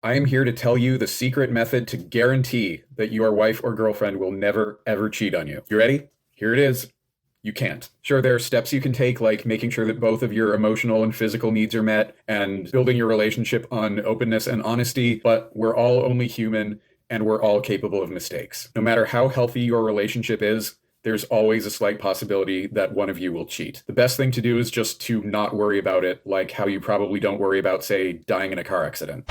I am here to tell you the secret method to guarantee that your wife or girlfriend will never, ever cheat on you. You ready? Here it is. You can't. Sure, there are steps you can take, like making sure that both of your emotional and physical needs are met and building your relationship on openness and honesty, but we're all only human and we're all capable of mistakes. No matter how healthy your relationship is, there's always a slight possibility that one of you will cheat. The best thing to do is just to not worry about it, like how you probably don't worry about, say, dying in a car accident.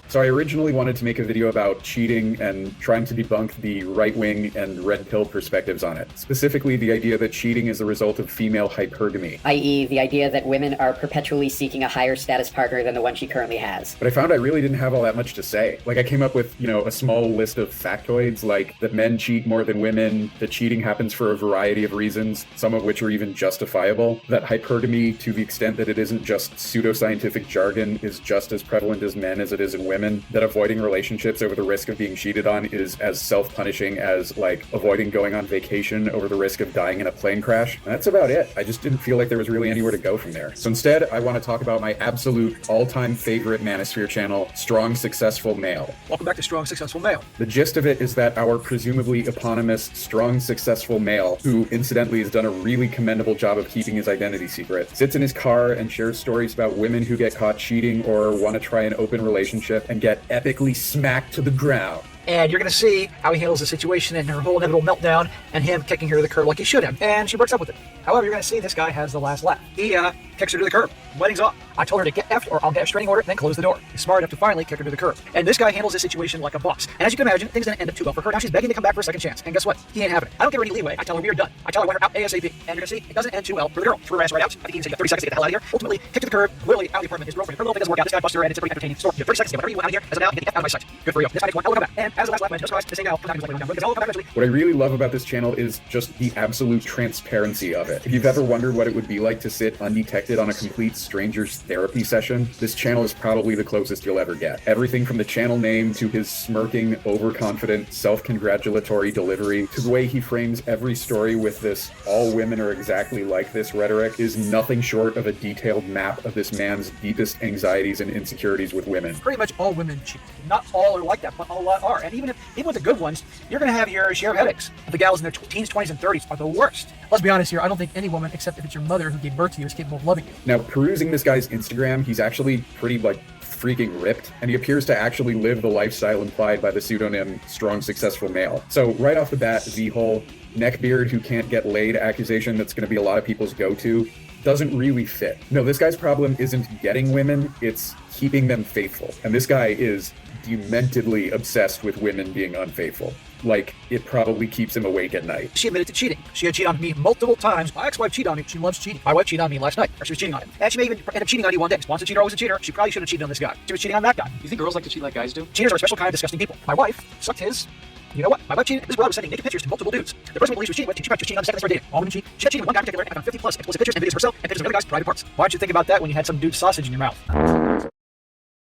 So I originally wanted to make a video about cheating and trying to debunk the right-wing and red pill perspectives on it. Specifically, the idea that cheating is a result of female hypergamy. I.e., the idea that women are perpetually seeking a higher status partner than the one she currently has. But I found I really didn't have all that much to say. Like, I came up with, a small list of factoids, like that men cheat more than women, that cheating happens for a variety of reasons, some of which are even justifiable, that hypergamy, to the extent that it isn't just pseudoscientific jargon, is just as prevalent as men as it is in women, that avoiding relationships over the risk of being cheated on is as self-punishing as, like, avoiding going on vacation over the risk of dying in a plane crash. And that's about it. I just didn't feel like there was really anywhere to go from there. So instead, I want to talk about my absolute all-time favorite manosphere channel, Strong Successful Male. Welcome back to Strong Successful Male. The gist of it is that our presumably eponymous Strong Successful Male, who incidentally has done a really commendable job of keeping his identity secret, sits in his car and shares stories about women who get caught cheating or want to try an open relationship and get epically smacked to the ground. And you're going to see how he handles the situation and her whole inevitable meltdown and him kicking her to the curb like he should have. And she breaks up with him. However, you're going to see this guy has the last laugh. He kicks her to the curb. Wedding's off. I told her to get effed or I'll get a restraining order, then close the door. He's smart enough to finally kick her to the curb. And this guy handles this situation like a boss. And as you can imagine, things didn't end up too well for her. Now she's begging to come back for a second chance. And guess what? He ain't having it. I don't give her any leeway. I tell her we are done. I tell her I want her out ASAP. And you're going to see it doesn't end too well for the girl. Threw her ass right out. I think he said you got 30 seconds to get the hell out of here. Ultimately, kicked to the curb, literally out of the apartment. His girlfriend, her little thing doesn't work out. This guy busted her and it's a pretty entertaining story. You have 30 seconds to get whatever you want out of here. As of now, get the F out of my sight. Good for you. This guy makes one hell of a comeback. And as the last laugh went, just guys, this ain't now. From time he was like, no, because I'll come back eventually. What I really love about this channel is just the absolute transparency of it. If you've ever wondered what it would be like to sit undetected on a complete stranger's therapy session, this channel is probably the closest you'll ever get. Everything from the channel name to his smirking, overconfident, self-congratulatory delivery to the way he frames every story with this "all women are exactly like this" rhetoric is nothing short of a detailed map of this man's deepest anxieties and insecurities with women. Pretty much all women cheat. Not all are like that, but a lot are. And even with the good ones, you're going to have your share of headaches. The gals in their teens, 20s, and 30s are the worst. Let's be honest here, I don't think any woman, except if it's your mother who gave birth to you, is capable of loving you. Now, perusing this guy's Instagram, he's actually pretty, freaking ripped, and he appears to actually live the lifestyle implied by the pseudonym Strong Successful Male. So right off the bat, the whole neckbeard who can't get laid accusation that's going to be a lot of people's go-to doesn't really fit. No, this guy's problem isn't getting women, it's keeping them faithful. And this guy is dementedly obsessed with women being unfaithful. Like, it probably keeps him awake at night. She admitted to cheating. She had cheated on me multiple times. My ex-wife cheated on me. She loves cheating. My wife cheated on me last night, or she was cheating on him. And she may even end up cheating on you one day. Once a cheater, always a cheater. She probably should have cheated on this guy. She was cheating on that guy. You think girls like to cheat like guys do? Cheaters are a special kind of disgusting people. My wife sucked his. You know what? My wife cheated. This brother was sending naked pictures to multiple dudes. The person we believe she was cheating with, she probably was cheating on the second they started dating. All women cheat. She had cheated with one guy in particular, and I found 50 plus explicit pictures and videos of herself and pictures of other guys' private parts. Why don't you think about that when you had some dude's sausage in your mouth?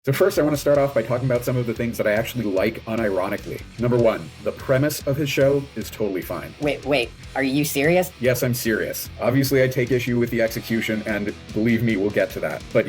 So first, I want to start off by talking about some of the things that I actually like unironically. Number one, the premise of his show is totally fine. Wait, are you serious? Yes, I'm serious. Obviously, I take issue with the execution, and believe me, we'll get to that. But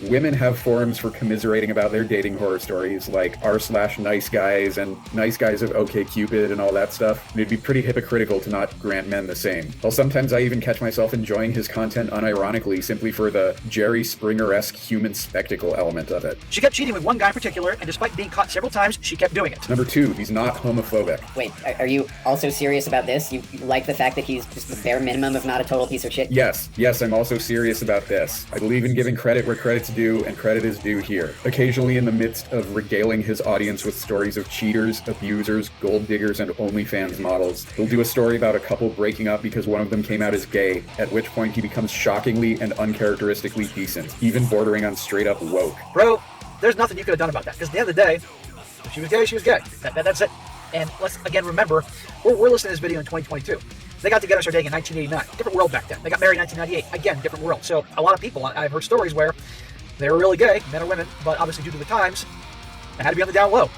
women have forums for commiserating about their dating horror stories, like r/nice guys and nice guys of OkCupid and all that stuff. And it'd be pretty hypocritical to not grant men the same. Well, sometimes I even catch myself enjoying his content unironically simply for the Jerry Springer-esque human spectacle element of it. She kept cheating with one guy in particular, and despite being caught several times, she kept doing it. Number two, he's not homophobic. Wait, are you also serious about this? You like the fact that he's just the bare minimum of not a total piece of shit? Yes, I'm also serious about this. I believe in giving credit where credit's due, and credit is due here. Occasionally, in the midst of regaling his audience with stories of cheaters, abusers, gold diggers, and OnlyFans models, he'll do a story about a couple breaking up because one of them came out as gay, at which point he becomes shockingly and uncharacteristically decent, even bordering on straight-up woke. Bro, there's nothing you could have done about that, because at the end of the day, if she was gay, she was gay. That's it. And let's, again, remember, we're listening to this video in 2022. They got together, started dating in 1989. Different world back then. They got married in 1998. Again, different world. So a lot of people, I've heard stories where they were really gay, men or women, but obviously due to the times, they had to be on the down low,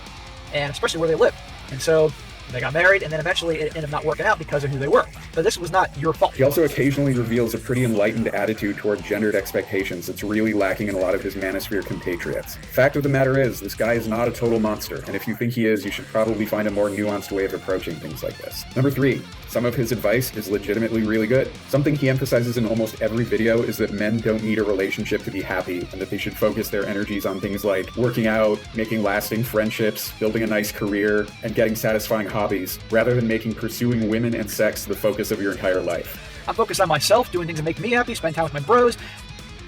and especially where they live. And so They got married, and then eventually it ended up not working out because of who they were. But this was not your fault. He also occasionally reveals a pretty enlightened attitude toward gendered expectations that's really lacking in a lot of his manosphere compatriots. Fact of the matter is, this guy is not a total monster, and if you think he is, you should probably find a more nuanced way of approaching things like this. Number 3, some of his advice is legitimately really good. Something he emphasizes in almost every video is that men don't need a relationship to be happy, and that they should focus their energies on things like working out, making lasting friendships, building a nice career, and getting satisfying hobbies, rather than making pursuing women and sex the focus of your entire life. I'm focused on myself, doing things that make me happy, spend time with my bros,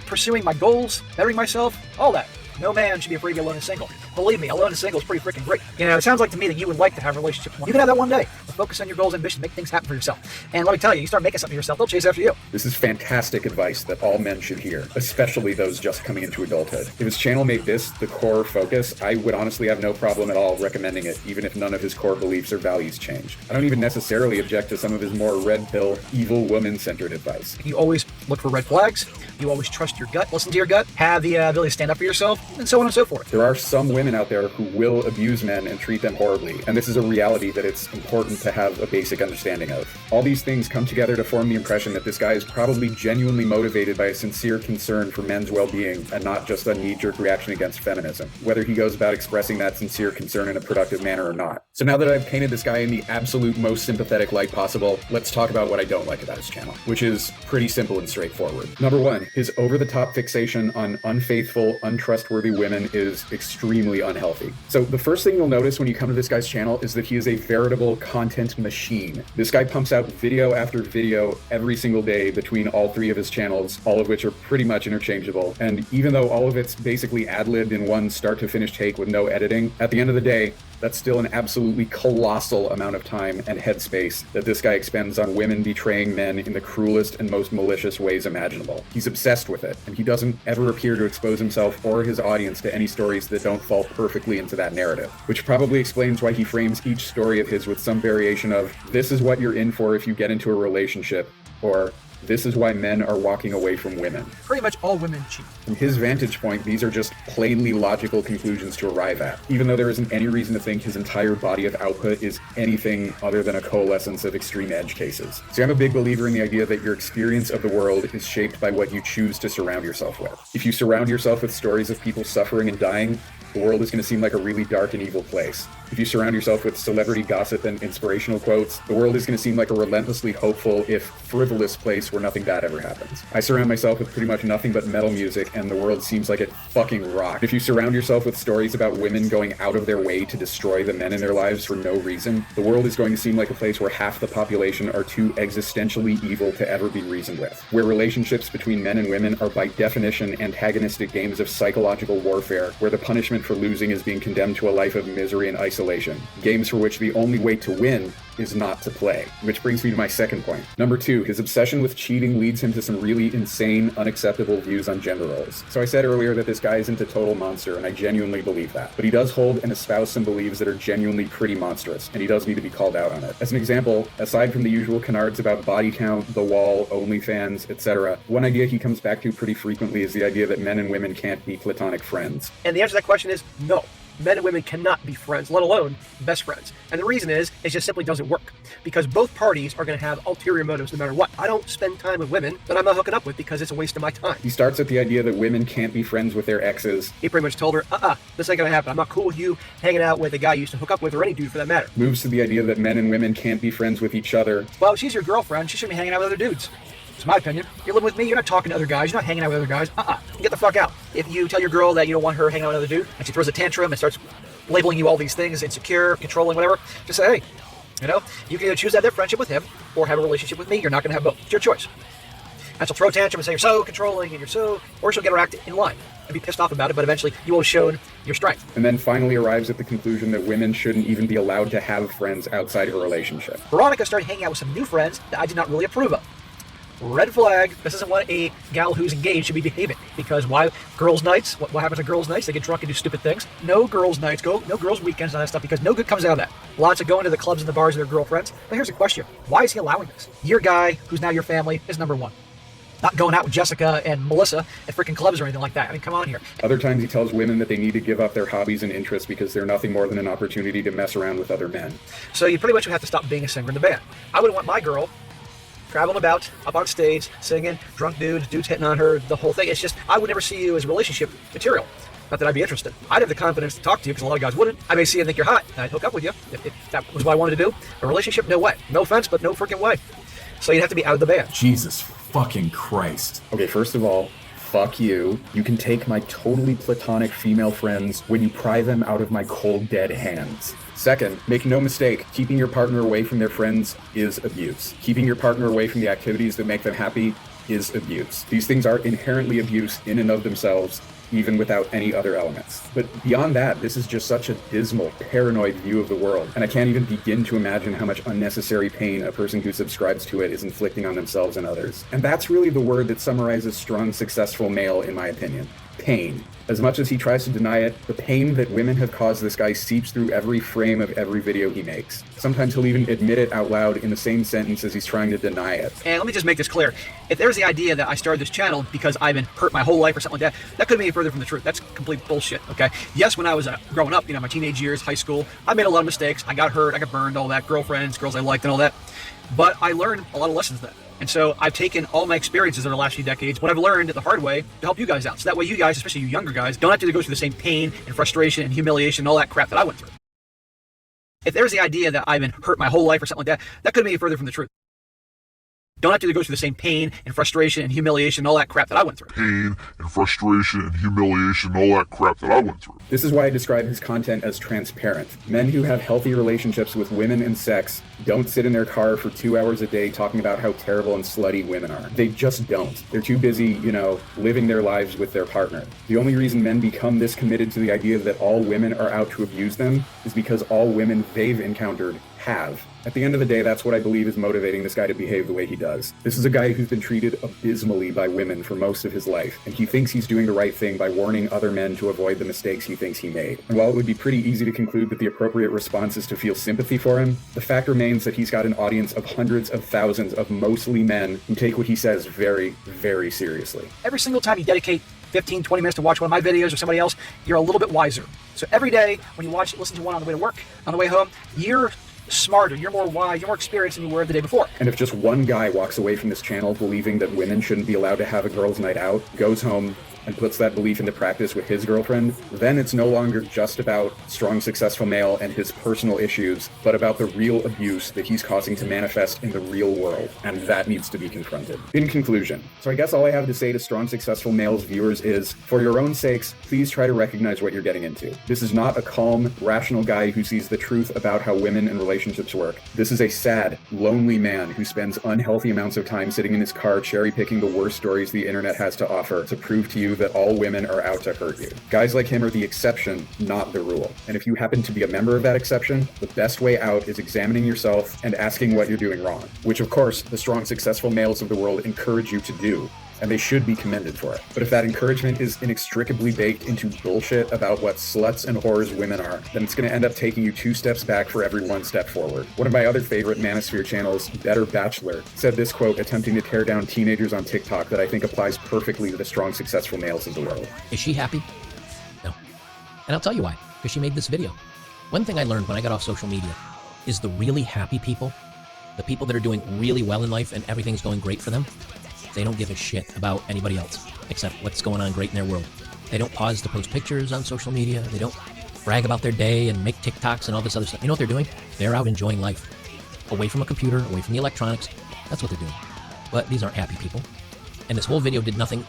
pursuing my goals, bettering myself, all that. No man should be afraid to be alone and single. Believe me, alone and single is pretty freaking great. You know, it sounds like to me that you would like to have a relationship. You can have that one day, but focus on your goals and ambitions, make things happen for yourself. And let me tell you, you start making something of yourself, they'll chase after you. This is fantastic advice that all men should hear, especially those just coming into adulthood. If his channel made this the core focus, I would honestly have no problem at all recommending it, even if none of his core beliefs or values changed. I don't even necessarily object to some of his more red pill, evil woman-centered advice. You always look for red flags, you always trust your gut, listen to your gut, have the ability to stand up for yourself, and so on and so forth. There are some women out there who will abuse men and treat them horribly, and this is a reality that it's important to have a basic understanding of. All these things come together to form the impression that this guy is probably genuinely motivated by a sincere concern for men's well-being and not just a knee-jerk reaction against feminism, whether he goes about expressing that sincere concern in a productive manner or not. So now that I've painted this guy in the absolute most sympathetic light possible, let's talk about what I don't like about his channel, which is pretty simple and straightforward. Number 1, his over-the-top fixation on unfaithful, untrustworthy women is extremely unhealthy. So the first thing you'll notice when you come to this guy's channel is that he is a veritable content machine. This guy pumps out video after video every single day between all 3 of his channels, all of which are pretty much interchangeable. And even though all of it's basically ad-libbed in one start to finish take with no editing, at the end of the day, that's still an absolutely colossal amount of time and headspace that this guy expends on women betraying men in the cruelest and most malicious ways imaginable. He's obsessed with it, and he doesn't ever appear to expose himself or his audience to any stories that don't fall perfectly into that narrative, which probably explains why he frames each story of his with some variation of, "This is what you're in for if you get into a relationship," or "This is why men are walking away from women." Pretty much all women cheat. From his vantage point, these are just plainly logical conclusions to arrive at, even though there isn't any reason to think his entire body of output is anything other than a coalescence of extreme edge cases. See, I'm a big believer in the idea that your experience of the world is shaped by what you choose to surround yourself with. If you surround yourself with stories of people suffering and dying, the world is going to seem like a really dark and evil place. If you surround yourself with celebrity gossip and inspirational quotes, the world is going to seem like a relentlessly hopeful, if frivolous place where nothing bad ever happens. I surround myself with pretty much nothing but metal music, and the world seems like it fucking rocks. If you surround yourself with stories about women going out of their way to destroy the men in their lives for no reason, the world is going to seem like a place where half the population are too existentially evil to ever be reasoned with. Where relationships between men and women are by definition antagonistic games of psychological warfare, where the punishment for losing is being condemned to a life of misery and isolation. Games for which the only way to win is not to play. Which brings me to my second point. Number 2, his obsession with cheating leads him to some really insane, unacceptable views on gender roles. So I said earlier that this guy isn't a total monster, and I genuinely believe that. But he does hold and espouse some beliefs that are genuinely pretty monstrous, and he does need to be called out on it. As an example, aside from the usual canards about body count, the wall, OnlyFans, etc., one idea he comes back to pretty frequently is the idea that men and women can't be platonic friends. And the answer to that question is no. Men and women cannot be friends, let alone best friends. And the reason is, it just simply doesn't work. Because both parties are going to have ulterior motives no matter what. I don't spend time with women that I'm not hooking up with because it's a waste of my time. He starts with the idea that women can't be friends with their exes. He pretty much told her, this ain't going to happen. I'm not cool with you hanging out with a guy you used to hook up with, or any dude for that matter. Moves to the idea that men and women can't be friends with each other. Well, if she's your girlfriend, she shouldn't be hanging out with other dudes. It's my opinion. You're living with me, you're not talking to other guys, you're not hanging out with other guys. Get the fuck out. If you tell your girl that you don't want her hanging out with another dude, and she throws a tantrum and starts labeling you all these things, insecure, controlling, whatever, just say, hey, you can either choose to have that friendship with him or have a relationship with me. You're not going to have both. It's your choice. And she'll throw a tantrum and say, you're so controlling and you're so, or she'll get her act in line and be pissed off about it, but eventually you will have shown your strength. And then finally arrives at the conclusion that women shouldn't even be allowed to have friends outside a relationship. Veronica started hanging out with some new friends that I did not really approve of. Red flag. This isn't what a gal who's engaged should be behaving. Because why? Girls' nights. What happens at girls' nights? They get drunk and do stupid things. No girls' nights. No girls' weekends and all that stuff, because no good comes out of that. Lots of going to the clubs and the bars with their girlfriends. But here's a question. Why is he allowing this? Your guy, who's now your family, is number 1. not going out with Jessica and Melissa at freaking clubs or anything like that. I mean, come on here. Other times he tells women that they need to give up their hobbies and interests because they're nothing more than an opportunity to mess around with other men. So you pretty much would have to stop being a singer in the band. I wouldn't want my girl traveling about, up on stage, singing, drunk dudes hitting on her, the whole thing. It's just, I would never see you as relationship material. Not that I'd be interested. I'd have the confidence to talk to you, because a lot of guys wouldn't. I may see you and think you're hot, and I'd hook up with you if that was what I wanted to do. A relationship, no way. No offense, but no freaking way. So you'd have to be out of the band. Jesus fucking Christ. Okay, first of all, fuck you. You can take my totally platonic female friends when you pry them out of my cold, dead hands. Second, make no mistake, keeping your partner away from their friends is abuse. Keeping your partner away from the activities that make them happy is abuse. These things are inherently abuse in and of themselves, even without any other elements. But beyond that, this is just such a dismal, paranoid view of the world, and I can't even begin to imagine how much unnecessary pain a person who subscribes to it is inflicting on themselves and others. And that's really the word that summarizes strong, successful male, in my opinion. Pain. As much as he tries to deny it, the pain that women have caused this guy seeps through every frame of every video he makes. Sometimes he'll even admit it out loud in the same sentence as he's trying to deny it. And let me just make this clear. If there's the idea that I started this channel because I've been hurt my whole life or something like that, that couldn't be any further from the truth. That's complete bullshit, okay? Yes, when I was growing up, my teenage years, high school, I made a lot of mistakes. I got hurt, I got burned, all that, girlfriends, girls I liked and all that. But I learned a lot of lessons then. And so I've taken all my experiences in the last few decades, what I've learned the hard way, to help you guys out. So that way you guys, especially you younger guys, don't have to go through the same pain and frustration and humiliation and all that crap that I went through. If there's the idea that I've been hurt my whole life or something like that, that couldn't be any further from the truth. Don't have to go through the same pain and frustration and humiliation and all that crap that I went through. Pain and frustration and humiliation and all that crap that I went through. This is why I describe his content as transparent. Men who have healthy relationships with women and sex don't sit in their car for 2 hours a day talking about how terrible and slutty women are. They just don't. They're too busy, living their lives with their partner. The only reason men become this committed to the idea that all women are out to abuse them is because all women they've encountered have. At the end of the day, that's what I believe is motivating this guy to behave the way he does. This is a guy who's been treated abysmally by women for most of his life, and he thinks he's doing the right thing by warning other men to avoid the mistakes he thinks he made. And while it would be pretty easy to conclude that the appropriate response is to feel sympathy for him, the fact remains that he's got an audience of hundreds of thousands of mostly men who take what he says very, very seriously. Every single time you dedicate 15, 20 minutes to watch one of my videos or somebody else, you're a little bit wiser. So every day when you listen to one on the way to work, on the way home, you're smarter, you're more wise, you're more experienced than you were the day before. And if just one guy walks away from this channel believing that women shouldn't be allowed to have a girls' night out, goes home, and puts that belief into practice with his girlfriend, then it's no longer just about strong, successful male and his personal issues, but about the real abuse that he's causing to manifest in the real world, and that needs to be confronted. In conclusion, so I guess all I have to say to strong, successful males viewers is, for your own sakes, please try to recognize what you're getting into. This is not a calm, rational guy who sees the truth about how women and relationships work. This is a sad, lonely man who spends unhealthy amounts of time sitting in his car cherry-picking the worst stories the internet has to offer to prove to you that all women are out to hurt you. Guys like him are the exception, not the rule. And if you happen to be a member of that exception, the best way out is examining yourself and asking what you're doing wrong, which of course the strong, successful males of the world encourage you to do, and they should be commended for it. But if that encouragement is inextricably baked into bullshit about what sluts and whores women are, then it's going to end up taking you 2 steps back for every 1 step forward. One of my other favorite Manosphere channels, Better Bachelor, said this quote attempting to tear down teenagers on TikTok that I think applies perfectly to the strong, successful males of the world. Is she happy? No. And I'll tell you why, because she made this video. One thing I learned when I got off social media is the really happy people, the people that are doing really well in life and everything's going great for them, they don't give a shit about anybody else except what's going on great in their world. They don't pause to post pictures on social media. They don't brag about their day and make TikToks and all this other stuff. You know what they're doing? They're out enjoying life. Away from a computer, away from the electronics. That's what they're doing. But these aren't happy people. And this whole video is nothing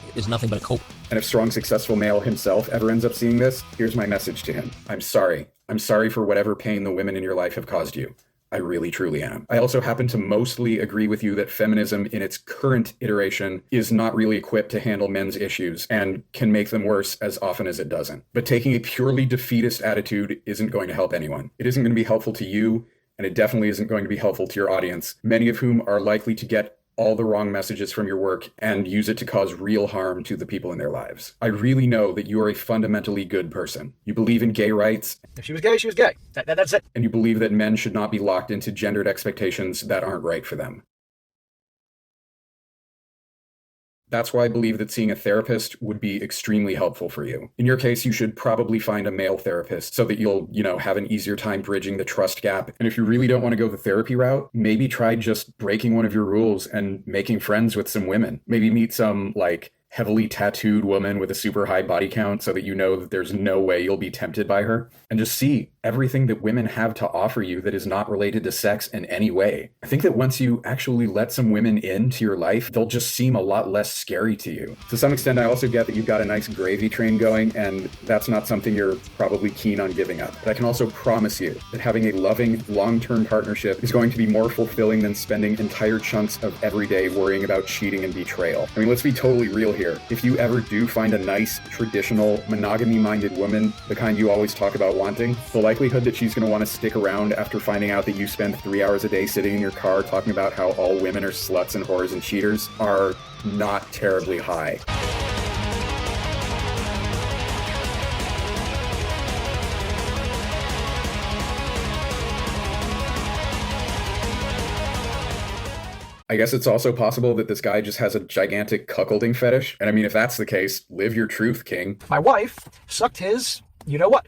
but a cope. And if strong, successful male himself ever ends up seeing this, here's my message to him. I'm sorry. I'm sorry for whatever pain the women in your life have caused you. I really, truly am. I also happen to mostly agree with you that feminism in its current iteration is not really equipped to handle men's issues and can make them worse as often as it doesn't. But taking a purely defeatist attitude isn't going to help anyone. It isn't going to be helpful to you, and it definitely isn't going to be helpful to your audience, many of whom are likely to get all the wrong messages from your work and use it to cause real harm to the people in their lives. I really know that you are a fundamentally good person. You believe in gay rights. If she was gay, she was gay. That's it. And you believe that men should not be locked into gendered expectations that aren't right for them. That's why I believe that seeing a therapist would be extremely helpful for you. In your case, you should probably find a male therapist so that you'll, have an easier time bridging the trust gap. And if you really don't want to go the therapy route, maybe try just breaking one of your rules and making friends with some women. Maybe meet some, heavily tattooed woman with a super high body count so that you know that there's no way you'll be tempted by her. And just see everything that women have to offer you that is not related to sex in any way. I think that once you actually let some women into your life, they'll just seem a lot less scary to you. To some extent, I also get that you've got a nice gravy train going, and that's not something you're probably keen on giving up. But I can also promise you that having a loving, long-term partnership is going to be more fulfilling than spending entire chunks of every day worrying about cheating and betrayal. I mean, let's be totally real here. If you ever do find a nice, traditional, monogamy-minded woman, the kind you always talk about wanting, the likelihood that she's going to want to stick around after finding out that you spend 3 hours a day sitting in your car talking about how all women are sluts and whores and cheaters are not terribly high. I guess it's also possible that this guy just has a gigantic cuckolding fetish. And I mean, if that's the case, live your truth, King. My wife sucked his, you know what?